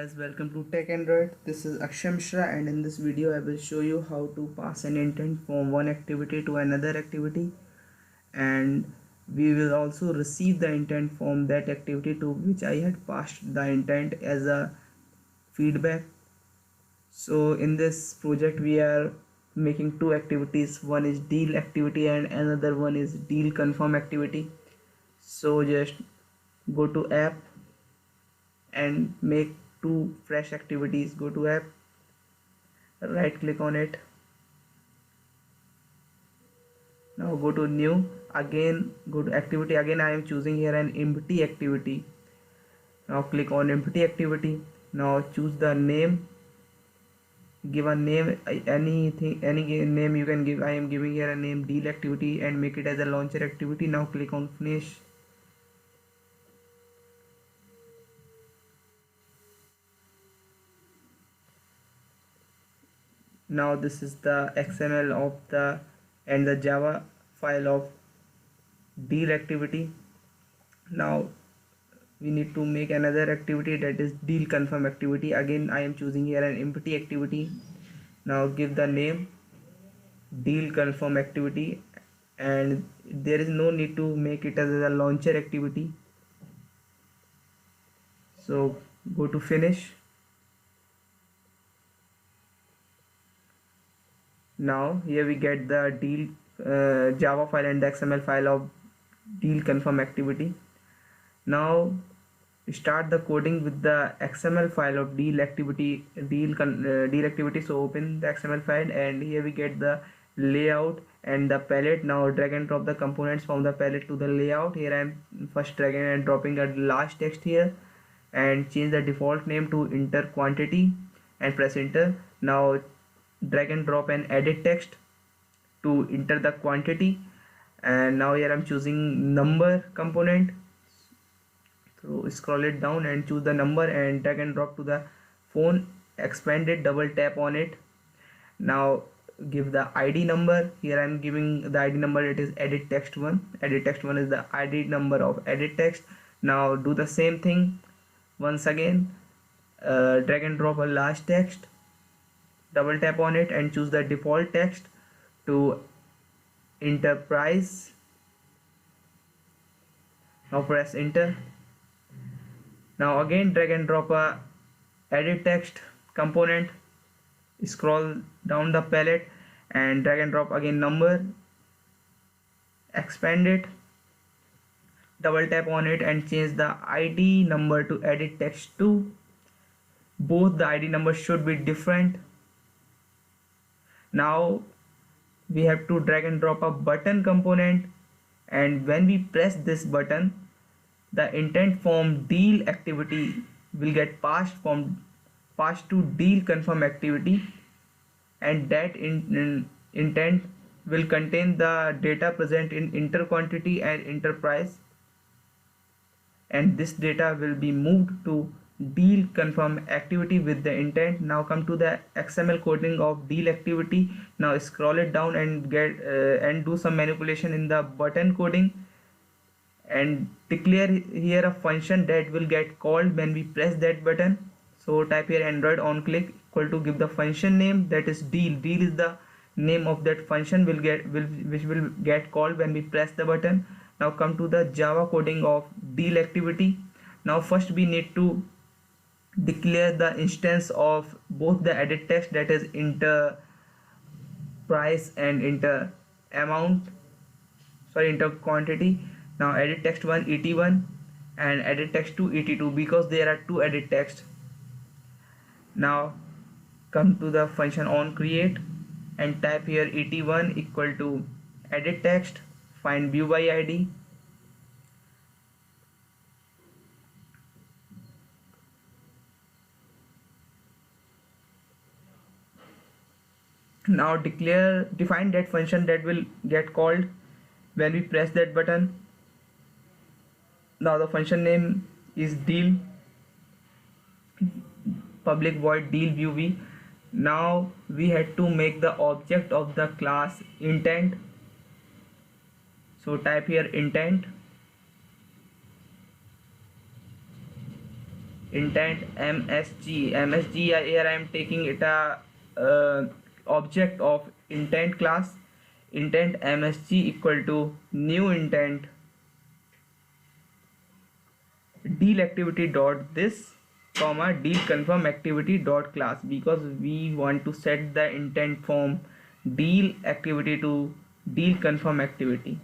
guys, welcome to Tech Android. This is Akshay Mishra, and in this video I will show you how to pass an intent from one activity to another activity, and we will also receive the intent from that activity to which I had passed the intent as a feedback. So in this project we are making two activities. One is deal activity and another one is deal confirm activity. So just go to app and make two fresh activities. Go to app, right click on it, now go to new, again go to activity. Again I am choosing here an empty activity. Now click on empty activity. Now choose the name, give a name, anything, any name you can give. I am giving here a name deal activity and make it as a launcher activity. Now click on finish. Now this is the XML of the and the Java file of deal activity. Now we need to make another activity, that is deal confirm activity. Again I am choosing here an empty activity. Now give the name deal confirm activity, and there is no need to make it as a launcher activity. So go to finish. Now here we get the deal Java file and the XML file of deal confirm activity. Now start the coding with the XML file of deal activity, deal activity. So open the XML file, and here we get the layout and the palette. Now drag and drop the components from the palette to the layout. Here I am first dragging and dropping a last text here, and change the default name to enter quantity and press enter. Now drag and drop an edit text to enter the quantity, and now here I'm choosing number component. So scroll it down and choose the number and drag and drop to the phone, expand it, double tap on it. Now give the ID number. Here I'm giving the ID number, it is edit text 1. Edit text 1 is the ID number of edit text. Now do the same thing once again, drag and drop a last text, double tap on it and choose the default text to enterprise. Now press enter. Now again drag and drop a edit text component, scroll down the palette and drag and drop again number, expand it, double tap on it and change the ID number to edit text 2. Both the ID numbers should be different. Now we have to drag and drop a button component, and when we press this button, the intent from deal activity will get passed to deal confirm activity, and that intent will contain the data present in enter quantity and enterprise, and this data will be moved to deal confirm activity with the intent. Now come to the XML coding of deal activity. Now scroll it down and get and do some manipulation in the button coding, and declare here a function that will get called when we press that button. So type here Android on click equal to, give the function name, that is deal. Deal is the name of that function which will get called when we press the button. Now come to the Java coding of deal activity. Now first we need to declare the instance of both the edit text, that is enter price and enter amount, enter quantity. Now edit text 1 et1 and edit text 2 et2, because there are two edit text. Now come to the function on create and type here et1 equal to edit text, find view by id. Now define that function that will get called when we press that button. Now the function name is deal, public void deal view v. Now we had to make the object of the class intent. So type here intent intent msg here I am taking it a object of intent class. Intent msg equal to new intent deal activity dot this comma deal confirm activity dot class, because we want to set the intent from deal activity to deal confirm activity.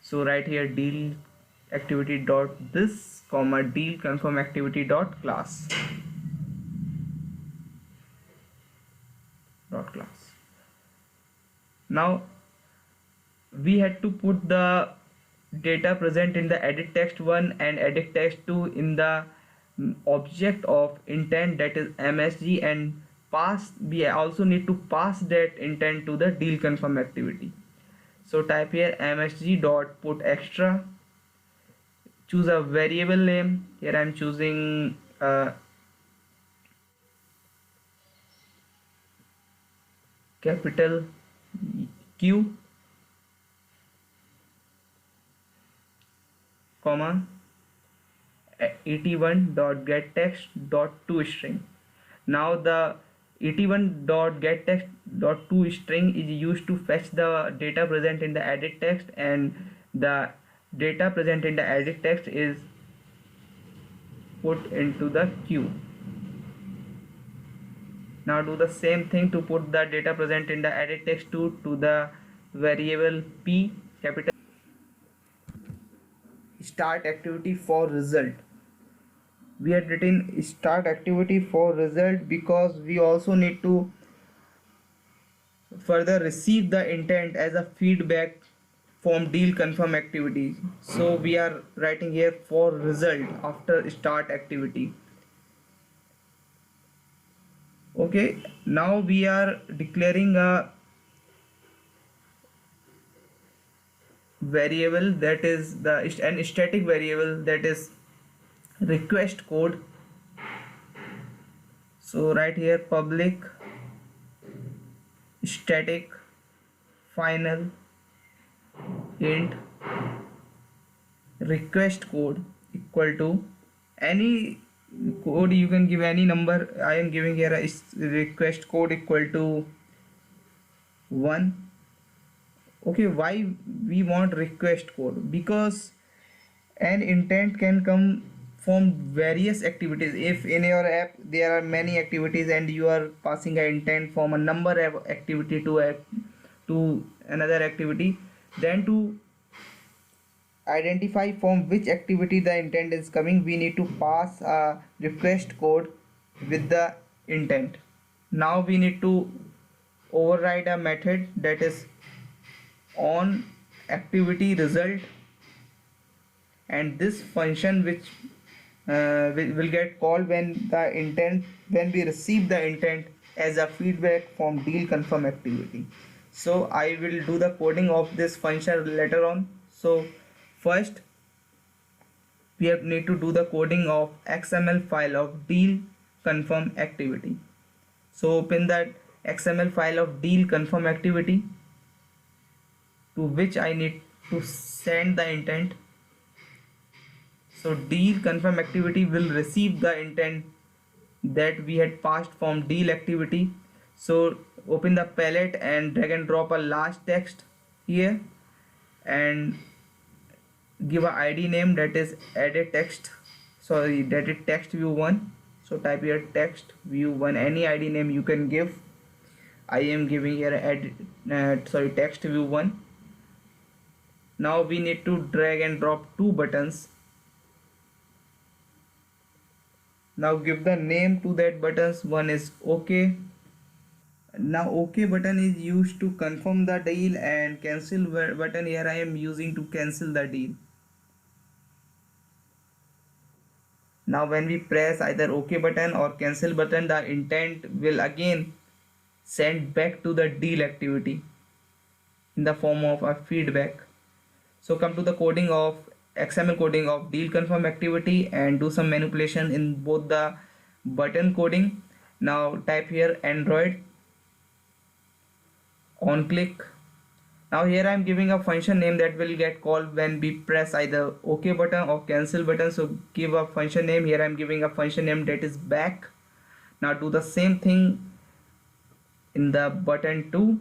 So right here deal activity dot this comma deal confirm activity dot class Now we had to put the data present in the edit text 1 and edit text 2 in the object of intent, that is msg, and we also need to pass that intent to the deal confirm activity. So type here msg dot put extra, choose a variable name. Here I am choosing capital Q, comma 81.getText.toString. Now the 81.getText.toString is used to fetch the data present in the edit text, and the data present in the edit text is put into the queue. Now do the same thing to put the data present in the edit text to the variable P, capital. Start activity for result. We had written start activity for result because we also need to further receive the intent as a feedback from deal confirm activity. So we are writing here for result after start activity. Okay, now we are declaring a variable that is an static variable, that is request code. So right here public static final int request code equal to any code, you can give any number. I am giving here a request code equal to 1. Okay, why we want request code? Because an intent can come from various activities. If in your app there are many activities and you are passing an intent from a number of activity to another activity, then to identify from which activity the intent is coming, we need to pass a request code with the intent. Now we need to override a method that is on activity result, and this function which will get called when we receive the intent as a feedback from deal confirm activity. So I will do the coding of this function later on. So first we need to do the coding of XML file of deal confirm activity. So open that XML file of deal confirm activity, to which I need to send the intent. So deal confirm activity will receive the intent that we had passed from deal activity. So open the palette and drag and drop a last text here and give a ID name, that is edit text, that is text view 1. So type here text view 1, any ID name you can give. I am giving here text view 1. Now we need to drag and drop two buttons. Now give the name to that buttons. One is OK. Now OK button is used to confirm the deal, and cancel button here I am using to cancel the deal. Now when we press either OK button or cancel button, the intent will again send back to the deal activity in the form of a feedback. So come to the coding of XML coding of deal confirm activity and do some manipulation in both the button coding. Now type here Android on click Now here I am giving a function name that will get called when we press either OK button or cancel button. So give a function name. Here I am giving a function name that is back. Now do the same thing in the button 2,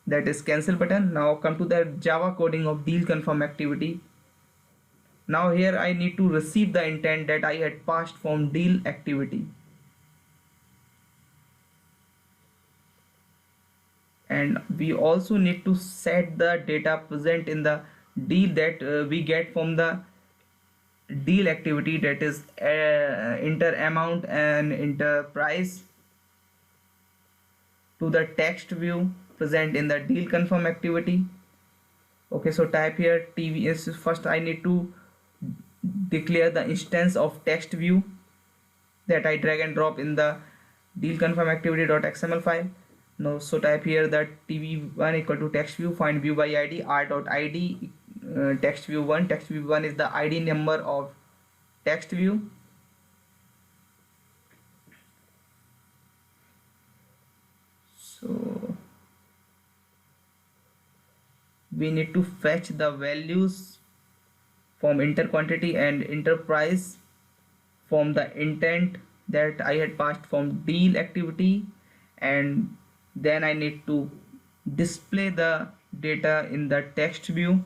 that is cancel button. Now come to the Java coding of deal confirm activity. Now here I need to receive the intent that I had passed from deal activity. And we also need to set the data present in the deal that we get from the deal activity, that is enter amount and enter price, to the text view present in the deal confirm activity. Okay, so type here tv is first. I need to declare the instance of text view that I drag and drop in the deal confirm activity.xml file. Now so type here that tv1 equal to text view, find view by id, r.id text view 1. Text view 1 is the id number of text view. So we need to fetch the values from enter quantity and enter price from the intent that I had passed from deal activity, and then I need to display the data in the text view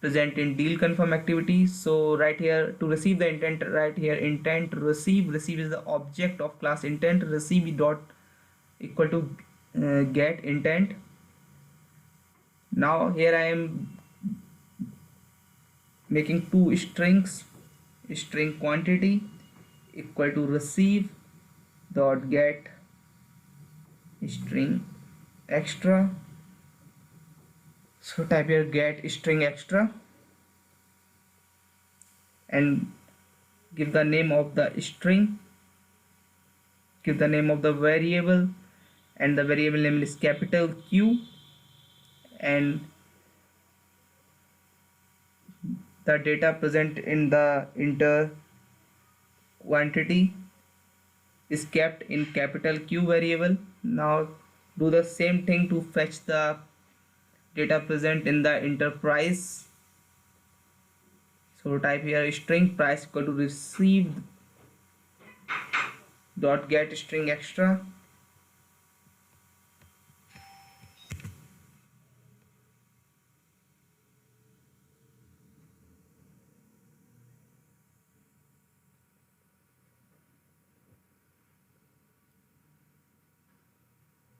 present in deal confirm activity. So right here to receive the intent, right here intent receive. Receive is the object of class intent. Receive dot equal to get intent. Now here I am making two strings. String quantity equal to receive dot get string extra. So type here get string extra and give the name of the string, give the name of the variable, and the variable name is capital Q, and the data present in the enter quantity is kept in capital Q variable. Now do the same thing to fetch the data present in the enterprise. So type here string price equal to received dot get string extra.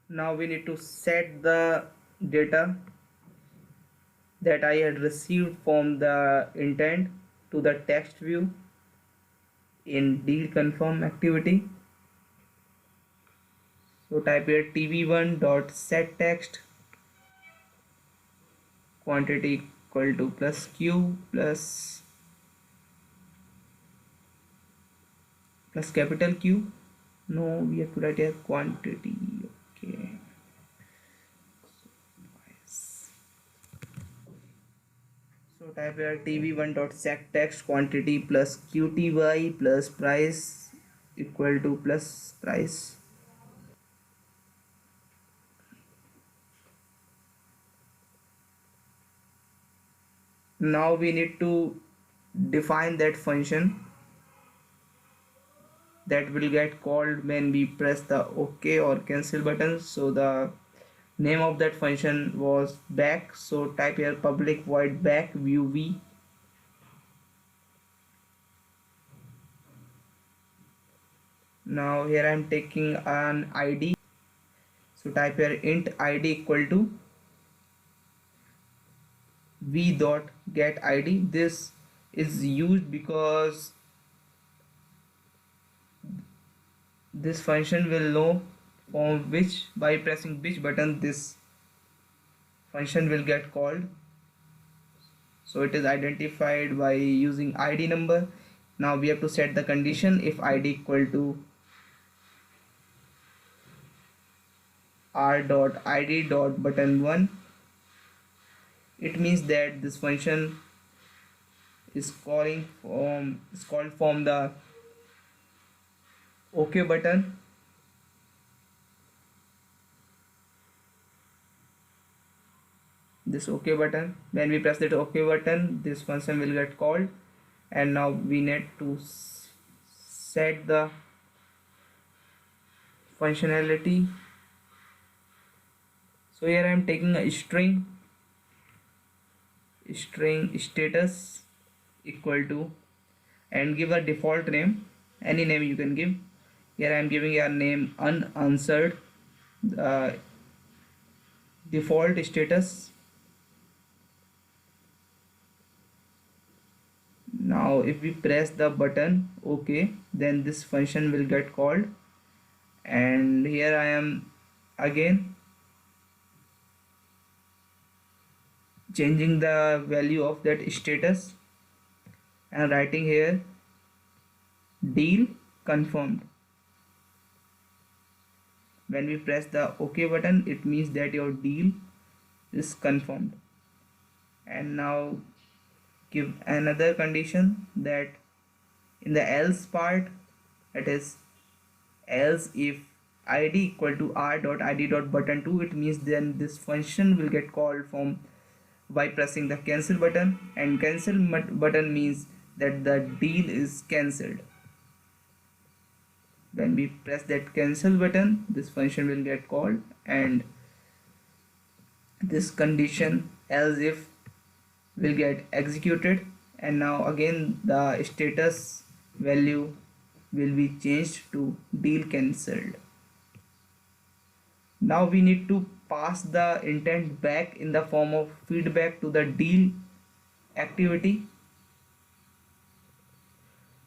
Now we need to set the data that I had received from the intent to the text view in deal confirm activity. So type here tv1 dot set text quantity equal to plus q plus capital Q. No, we have to write here quantity. Okay. So type here tv1 dot set text quantity plus qty plus price equal to plus price. Now we need to define that function that will get called when we press the OK or cancel button. So the name of that function was back. So type here public void back view v. Now here I am taking an id. So type here int id equal to v dot get id. This is used because this function will know from which, by pressing which button this function will get called. So it is identified by using id number. Now we have to set the condition if id equal to r dot id dot button 1. It means that this function is called from the OK button. this OK button. When we press that OK button, this function will get called, and now we need to set the functionality. So here I am taking a string status equal to, and give a default name, any name you can give. Here I am giving a name unanswered, default status. Now if we press the button OK, then this function will get called, and here I am again changing the value of that status and writing here deal confirmed. When we press the OK button, it means that your deal is confirmed. And now give another condition, that in the else part, it is else if id equal to r.id.button2, it means then this function will get called from by pressing the cancel button, and cancel button means that the deal is cancelled. When we press that cancel button, this function will get called, and this condition else if will get executed, and now again the status value will be changed to deal cancelled. Now we need to pass the intent back in the form of feedback to the deal activity.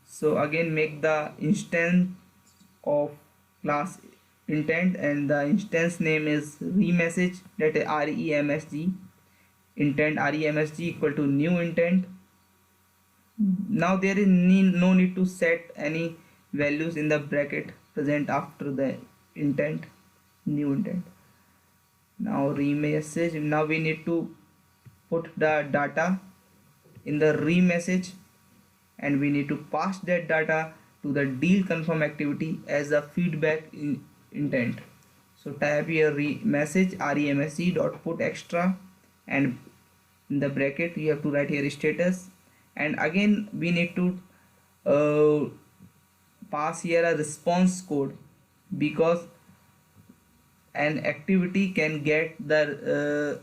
So again make the instance of class intent, and the instance name is remessage, that is remsg intent remsg equal to new intent. Now there is no need to set any values in the bracket present after the intent, new intent. Now remessage, now we need to put the data in the remessage, and we need to pass that data to the deal confirm activity as a feedback intent. So type here message remsg dot put extra, and in the bracket you have to write here status, and again we need to pass here a response code, because an activity can get the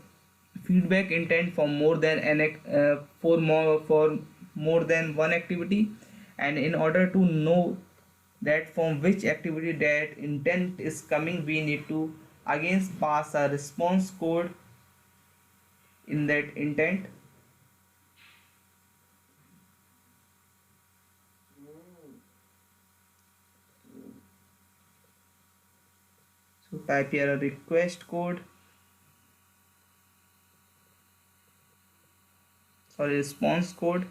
feedback intent for more than for more than one activity, and in order to know that from which activity that intent is coming, we need to again pass a response code in that intent. So type here a request code, sorry, response code,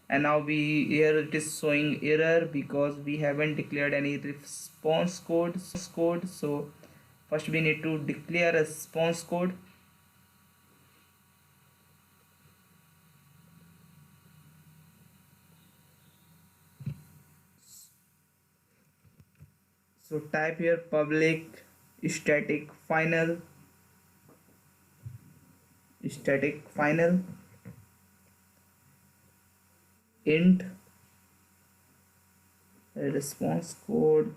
and now here it is showing error because we haven't declared any response code. So first we need to declare a response code. So type here public static final int response code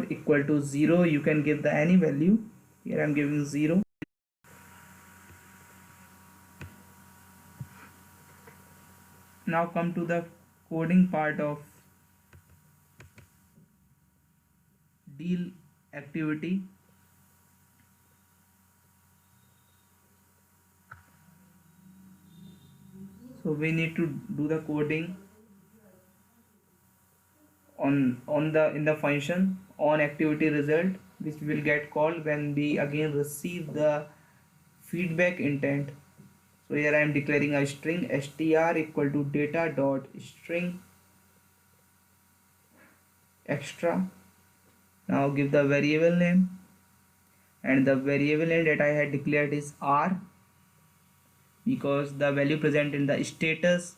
equal to 0. You can give the any value. Here I'm giving 0. Now come to the coding part of deal activity. So we need to do the coding on the function on activity result, which will get called when we again receive the feedback intent. So here I am declaring a string str equal to data dot string extra. Now give the variable name, and the variable name that I had declared is r, because the value present in the status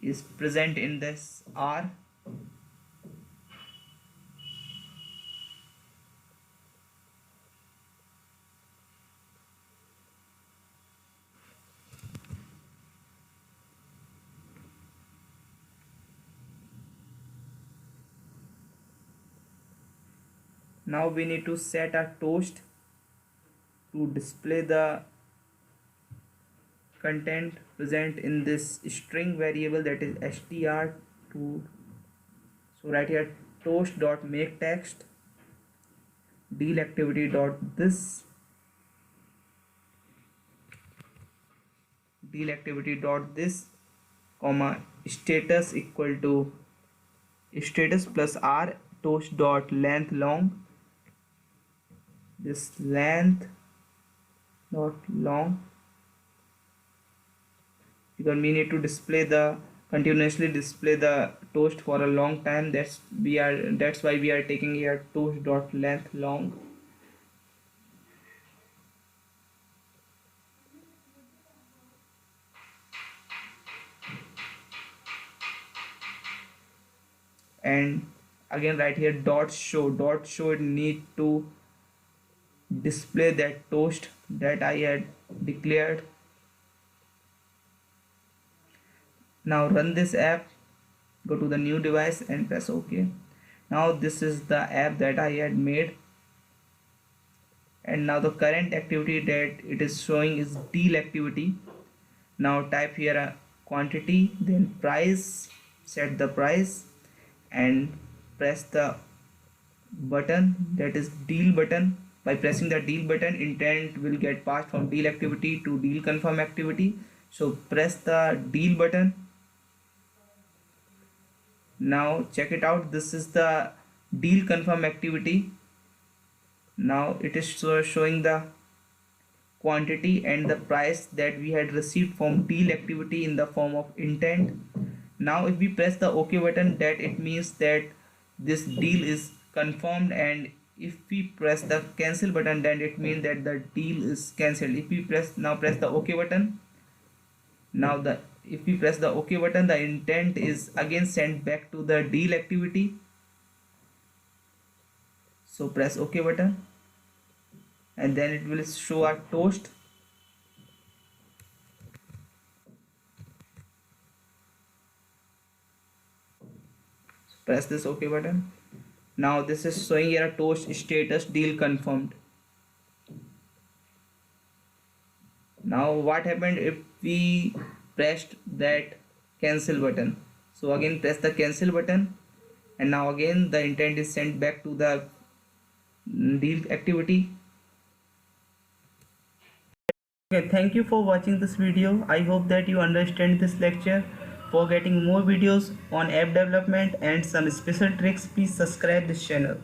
is present in this r. Now we need to set a toast to display the content present in this string variable, that is str to. So right here, toast dot make text deal activity dot this deal activity dot this comma status equal to status plus r toast dot length long, this length dot long, because we need to display the continuously display the toast for a long time. That's why we are taking here toast dot length long. And again right here dot show it need to display that toast that I had declared. Now run this app, go to the new device and press OK. Now this is the app that I had made, and now the current activity that it is showing is deal activity. Now type here a quantity, then price, set the price and press the button, that is deal button. By pressing the deal button, intent will get passed from deal activity to deal confirm activity. So press the deal button. Now check it out, this is the deal confirm activity. Now it is showing the quantity and the price that we had received from deal activity in the form of intent. Now if we press the OK button, that it means that this deal is confirmed, and if we press the cancel button, then it means that the deal is cancelled. If we press the OK button, if we press the OK button, the intent is again sent back to the deal activity. So press OK button and then it will show a toast. Press this OK button. Now this is showing here a toast status deal confirmed. Now what happened if we pressed that cancel button? So again press the cancel button, and now again the intent is sent back to the deal activity. Okay, thank you for watching this video. I hope that you understand this lecture. For getting more videos on app development and some special tricks, please subscribe this channel.